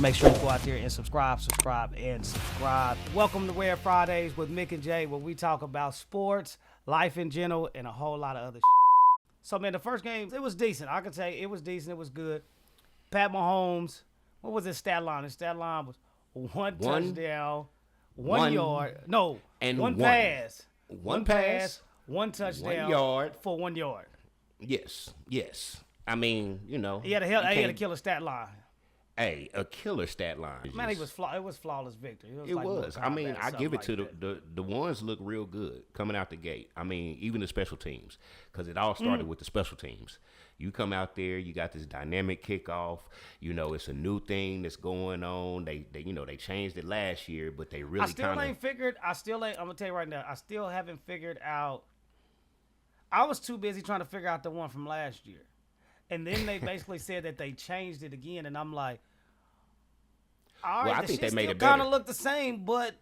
Make sure you go out there and subscribe. Welcome to Rare Fridays with Mick and Jay, where we talk about sports, life in general, and a whole lot of other shit. So, man, the first game, it was decent. I can tell you, it was decent. It was good. Pat Mahomes, what was his stat line? His stat line was one touchdown, one yard. No, and one pass. One pass, one touchdown. 1 yard. For 1 yard. Yes. I mean, He had a killer stat line. Hey, a killer stat line. Man, it was flawless victory. It was. I mean, I give it to the ones look real good coming out the gate. I mean, even the special teams, because it all started with the special teams. You come out there, you got this dynamic kickoff. It's a new thing that's going on. They changed it last year, but they really I'm gonna tell you right now, I still haven't figured out. I was too busy trying to figure out the one from last year. And then they basically said that they changed it again, and I'm like, all right, I think they made it kind of better. look the same, but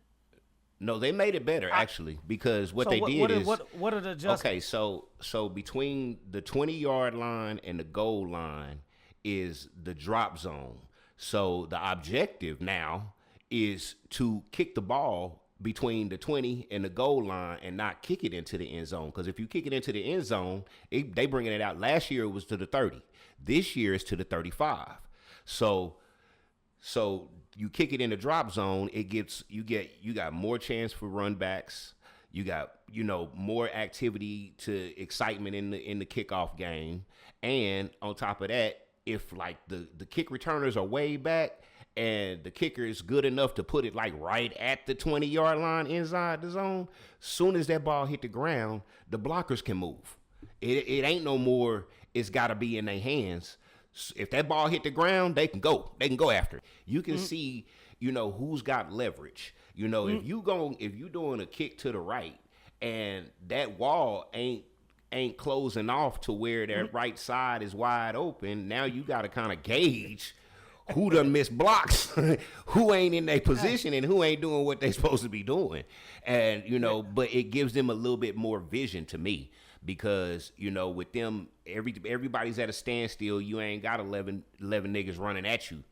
no, they made it better actually, because what are the adjustments? Okay, so between the 20-yard line and the goal line is the drop zone. So the objective now is to kick the ball between the 20 and the goal line and not kick it into the end zone. Because if you kick it into the end zone, they bringing it out. Last year it was to the 30. This year it's to the 35. So you kick it in the drop zone, you got more chance for run backs. You got more activity to excitement in the kickoff game. And on top of that, if like the kick returners are way back, and the kicker is good enough to put it like right at the 20-yard line inside the zone, soon as that ball hit the ground, the blockers can move. It ain't no more, it's got to be in their hands. If that ball hit the ground, they can go. They can go after it. You can see, who's got leverage. If you doing a kick to the right and that wall ain't closing off to where that right side is wide open, now you got to kind of gauge who done missed blocks, who ain't in their position, and who ain't doing what they supposed to be doing. And, but it gives them a little bit more vision to me because, with them, everybody's at a standstill. You ain't got 11 niggas running at you,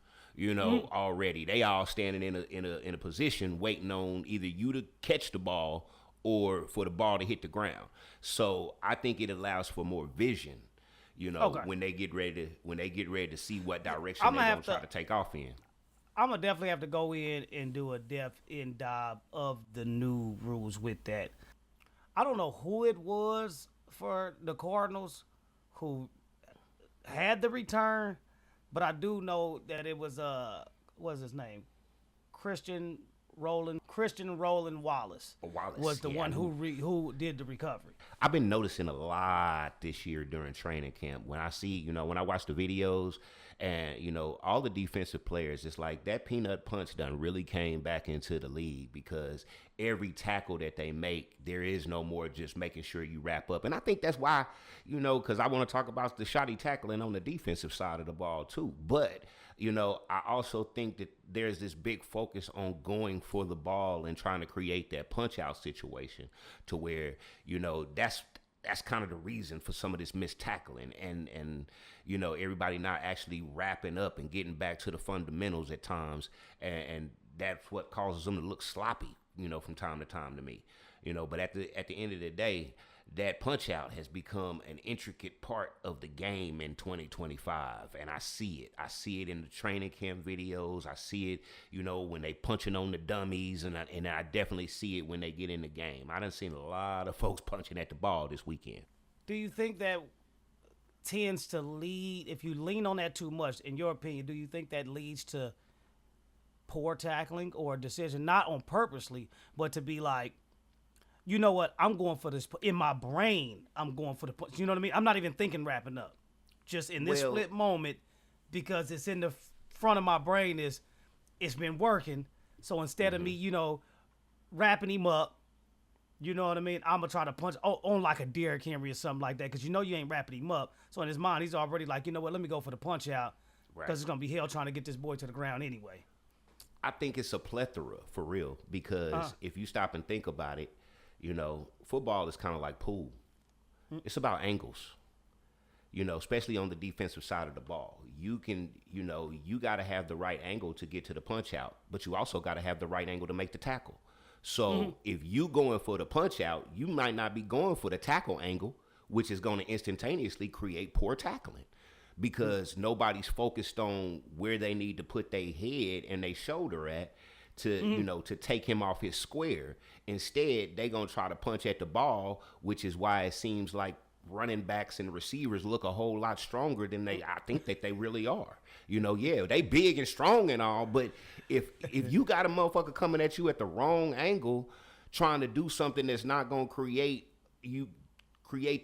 already. They all standing in a position waiting on either you to catch the ball or for the ball to hit the ground. So I think it allows for more vision. When they get ready to see what direction they're gonna try to take off in. I'm gonna definitely have to go in and do a depth-in dive of the new rules with that. I don't know who it was for the Cardinals who had the return, but I do know that it was what's his name, Christian Roland Wallace was the one who did the recovery. I've been noticing a lot this year during training camp when I see, when I watch the videos and, all the defensive players, it's like that peanut punch done really came back into the league because every tackle that they make, there is no more just making sure you wrap up. And I think that's why, because I want to talk about the shoddy tackling on the defensive side of the ball too. But I also think that there's this big focus on going for the ball and trying to create that punch out situation to where, that's kind of the reason for some of this missed tackling and everybody not actually wrapping up and getting back to the fundamentals at times. And that's what causes them to look sloppy, from time to time to me, but at the end of the day, that punch out has become an intricate part of the game in 2025. And I see it. I see it in the training camp videos. I see it, when they punching on the dummies. And I definitely see it when they get in the game. I done seen a lot of folks punching at the ball this weekend. Do you think that tends to lead, if you lean on that too much, in your opinion, do you think that leads to poor tackling or a decision, not on purposely, but to be like, you know what? I'm going for this. In my brain, I'm going for the punch. You know what I mean? I'm not even thinking wrapping up. Just in this split moment, because it's in the front of my brain, it's been working. So instead of me, wrapping him up, you know what I mean? I'm going to try to punch on like a Derrick Henry or something like that because you ain't wrapping him up. So in his mind, he's already like, you know what? Let me go for the punch out because it's going to be hell trying to get this boy to the ground anyway. I think it's a plethora for real because if you stop and think about it, football is kind of like pool. It's about angles. especially on the defensive side of the ball. You can, you got to have the right angle to get to the punch out, but you also got to have the right angle to make the tackle. So if you going for the punch out, you might not be going for the tackle angle, which is going to instantaneously create poor tackling because nobody's focused on where they need to put their head and their shoulder at to, to take him off his square. Instead, they going to try to punch at the ball, which is why it seems like running backs and receivers look a whole lot stronger than I think that they really are. They big and strong and all, but if you got a motherfucker coming at you at the wrong angle, trying to do something that's not going to create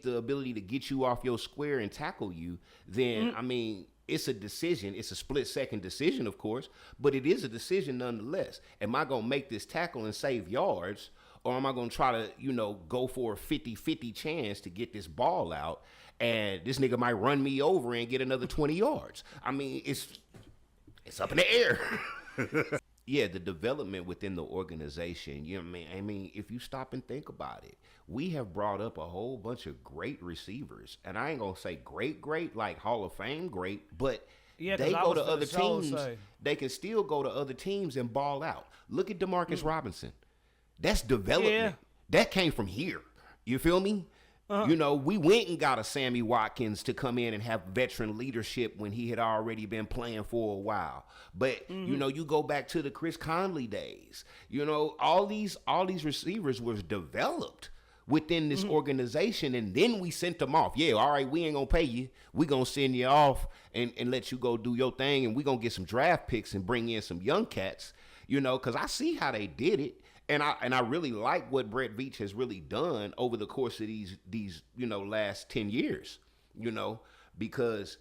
the ability to get you off your square and tackle you, then I mean, it's a decision. It's a split-second decision, of course, but it is a decision nonetheless. Am I going to make this tackle and save yards, or am I going to try to, go for a 50-50 chance to get this ball out, and this nigga might run me over and get another 20 yards? I mean, it's up in the air. Yeah, the development within the organization, you know what I mean? I mean, if you stop and think about it, we have brought up a whole bunch of great receivers. And I ain't going to say great, like Hall of Fame great, but they go to other teams. They can still go to other teams and ball out. Look at DeMarcus Robinson. That's development. Yeah. That came from here. You feel me? We went and got a Sammy Watkins to come in and have veteran leadership when he had already been playing for a while. But, you go back to the Chris Conley days. All these receivers was developed within this organization, and then we sent them off. Yeah, all right, we ain't going to pay you. We going to send you off and let you go do your thing, and we going to get some draft picks and bring in some young cats, because I see how they did it. And I really like what Brett Veach has really done over the course of these last 10 years, because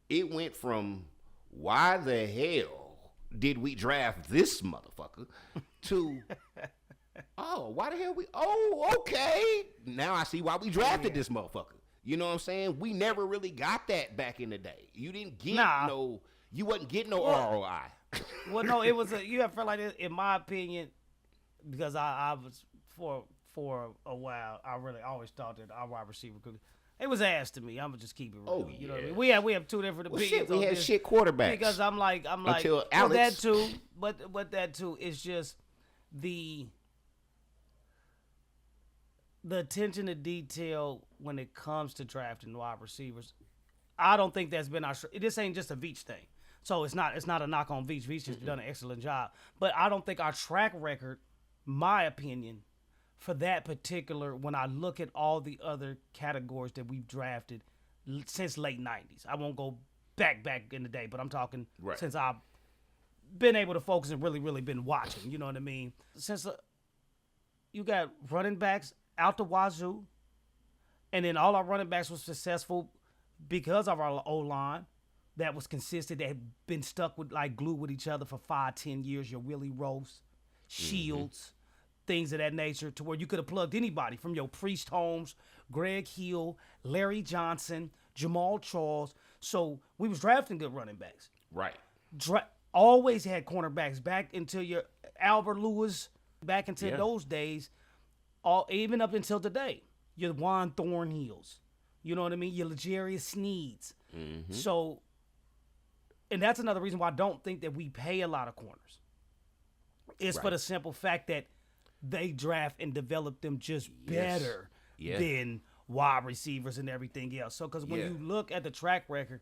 it went from why the hell did we draft this motherfucker to why the hell okay. Now I see why we drafted this motherfucker. You know what I'm saying? We never really got that back in the day. You didn't get you wasn't getting no ROI. Well, no, it was you have felt like this, in my opinion. Because I was for a while, I really always thought that our wide receiver could. It was asked to me. I'm gonna just keep it real. Oh, you know what I mean? We have two different opinions. We had shit quarterbacks. Because I'm like until Alex. That too. But that too is just the attention to detail when it comes to drafting wide receivers. I don't think that's been our. This ain't just a Veach thing. So it's not a knock on Veach. Veach has done an excellent job. But I don't think our track record. My opinion, for that particular, when I look at all the other categories that we've drafted since late 90s, I won't go back in the day, but I'm talking since I've been able to focus and really, really been watching, you know what I mean? Since you got running backs out the wazoo, and then all our running backs were successful because of our O-line that was consistent, that had been stuck with like glue with each other for 5-10 years, your Willie Roast, Shields, things of that nature, to where you could have plugged anybody from your Priest Holmes, Greg Hill, Larry Johnson, Jamal Charles. So we was drafting good running backs. Right. Always had cornerbacks back into your Albert Lewis, back into those days, even up until today. Your Juan Thornhills. You know what I mean? Your L'Jarius Sneeds. So, and that's another reason why I don't think that we pay a lot of corners. It's for the simple fact that they draft and develop them just better than wide receivers and everything else. So, because when you look at the track record,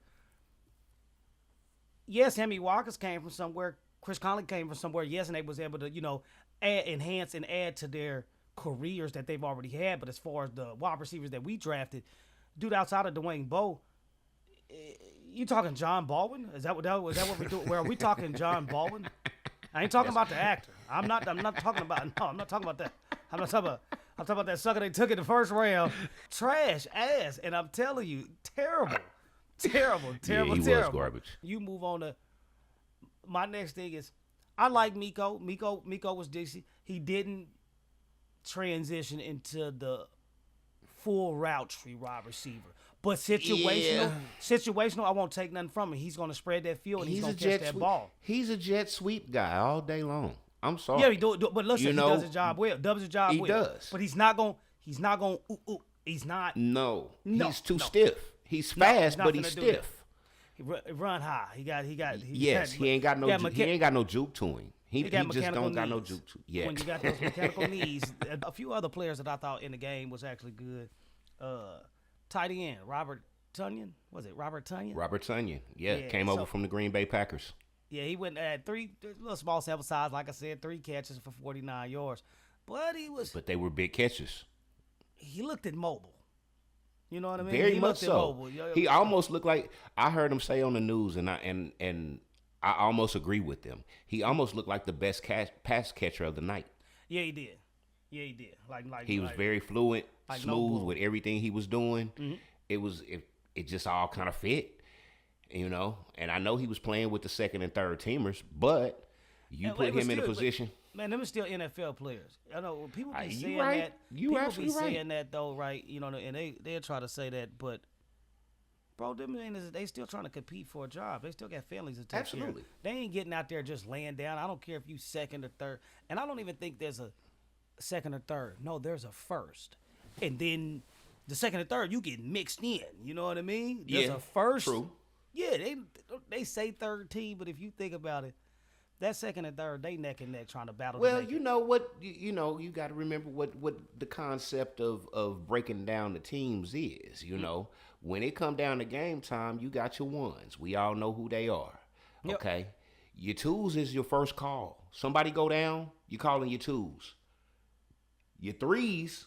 yes, Sammy Watkins came from somewhere. Chris Conley came from somewhere. Yes, and they was able to, enhance and add to their careers that they've already had. But as far as the wide receivers that we drafted, dude, outside of Dwayne Bowe, you talking John Baldwin? Is that what we do? Where are we talking John Baldwin? I ain't talking about the actor. I'm not talking about. No, I'm not talking about that. I'm talking about that sucker they took in the first round. Trash ass, and I'm telling you, terrible. Yeah, he was garbage. You move on to my next thing is, I like Miko. Miko was decent. He didn't transition into the full route tree wide receiver. But situational, I won't take nothing from him. He's going to spread that field and he's going to catch that ball. He's a jet sweep guy all day long. I'm sorry. Yeah, he do but listen, he does his job well. He does. But he's not going. He's not. No, he's too stiff. He's fast, but he's stiff. He run high. He ain't got no juke to him. He just don't got no juke to him. Yeah. When you got those mechanical knees, a few other players that I thought in the game was actually good. Tight end, Robert Tonyan. Was it Robert Tonyan? Robert Tonyan. Yeah, came over from the Green Bay Packers. Yeah, he went at a little small sample size, like I said, 3 catches for 49 yards. But they were big catches. He looked immobile. You know what I mean? Very much so. He almost looked like, I heard him say on the news, and I almost agree with them. He almost looked like the best pass catcher of the night. Yeah, he did. Like he was very fluent, smooth with everything he was doing. Mm-hmm. It just all kind of fit. You know, and I know he was playing with the second and third teamers, but you put him in a position. Man, them are still NFL players. I know people be saying that. People be saying that though, right? You know, and they'll try to say that, but bro, they still trying to compete for a job. They still got families to take care of. They ain't getting out there just laying down. I don't care if you second or third, and I don't even think there's a second or third. No, there's a first, and then the second and third you get mixed in. You know what I mean? There's a first. True. Yeah, they say third team, but if you think about it, that second and third, they neck and neck trying to battle. Well, you know what? You got to remember what the concept of breaking down the teams is. You know, when it come down to game time, you got your ones. We all know who they are. Yep. Okay, your twos is your first call. Somebody go down, you calling your twos. Your threes.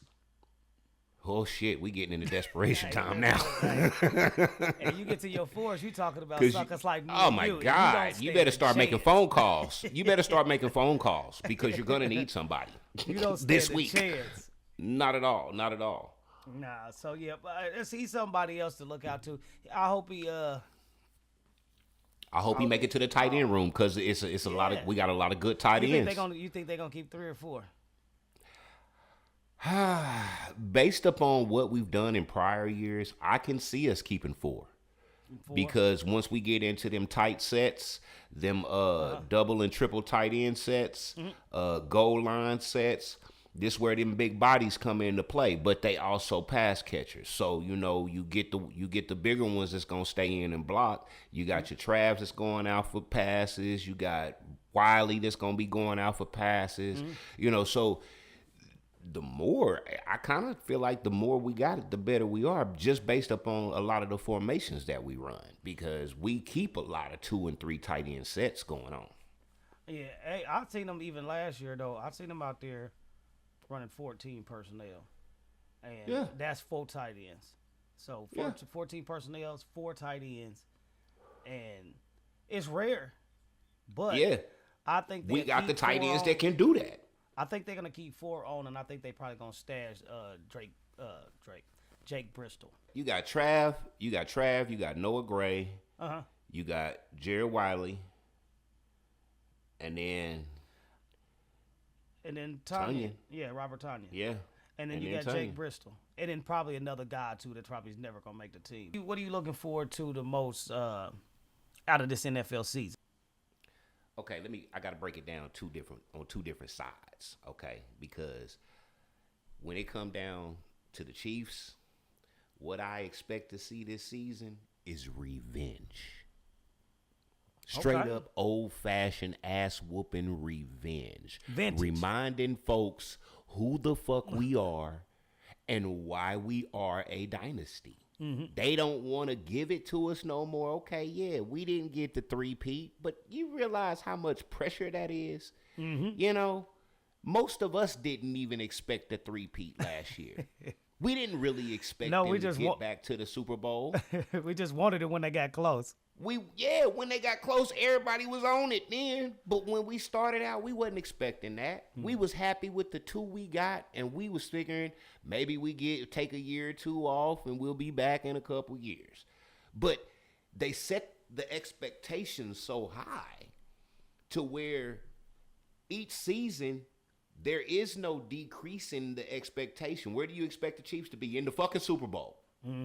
Oh shit, we getting into desperation time now. And you get to your fours, you talking about suckers like me. Oh my God, you better start making phone calls. You better start making phone calls because you're gonna need somebody you don't stand this a week. Chance. Not at all. Nah, so yeah, but he's somebody else to look out to. I hope he make it to the tight end room because it's a lot of we got a lot of good tight ends. You think they're gonna keep 3 or 4? Based upon what we've done in prior years, I can see us keeping 4. Because once we get into them tight sets, them double and triple tight end sets, goal line sets, this where them big bodies come into play. But they also pass catchers, so you get the bigger ones that's gonna stay in and block. You got your Travs that's going out for passes. You got Wiley that's gonna be going out for passes. So. The more, I kind of feel like the more we got it, the better we are, just based upon a lot of the formations that we run, because we keep a lot of 2 and 3 tight end sets going on. Yeah, hey, I've seen them even last year though. I've seen them out there running 14 personnel, and that's 4 tight ends. So 14 personnel, 4 tight ends, and it's rare, but I think we got the tight ends that can do that. I think they're gonna keep 4 on, and I think they probably gonna stash Jake Bristol. You got Trav, you got Noah Gray, you got Jared Wiley, and then Tonyan. Yeah, Robert Tonyan. Yeah. And then you got Jake Bristol. And then probably another guy too that probably is never gonna make the team. What are you looking forward to the most out of this NFL season? Okay, I got to break it down on two different sides, okay? Because when it come down to the Chiefs, what I expect to see this season is revenge. Straight up old-fashioned ass-whooping revenge. Vintage. Reminding folks who the fuck we are and why we are a dynasty. Mm-hmm. They don't want to give it to us no more. Okay, yeah, we didn't get the 3-peat, but you realize how much pressure that is? Mm-hmm. Most of us didn't even expect the 3-peat last year. We didn't really expect them to get back to the Super Bowl. We just wanted it when they got close. When they got close, everybody was on it then. But when we started out, we wasn't expecting that. We was happy with the 2 we got, and we was figuring maybe we take a year or 2 off, and we'll be back in a couple years. But they set the expectations so high to where each season there is no decrease in the expectation. Where do you expect the Chiefs to be? In the fucking Super Bowl.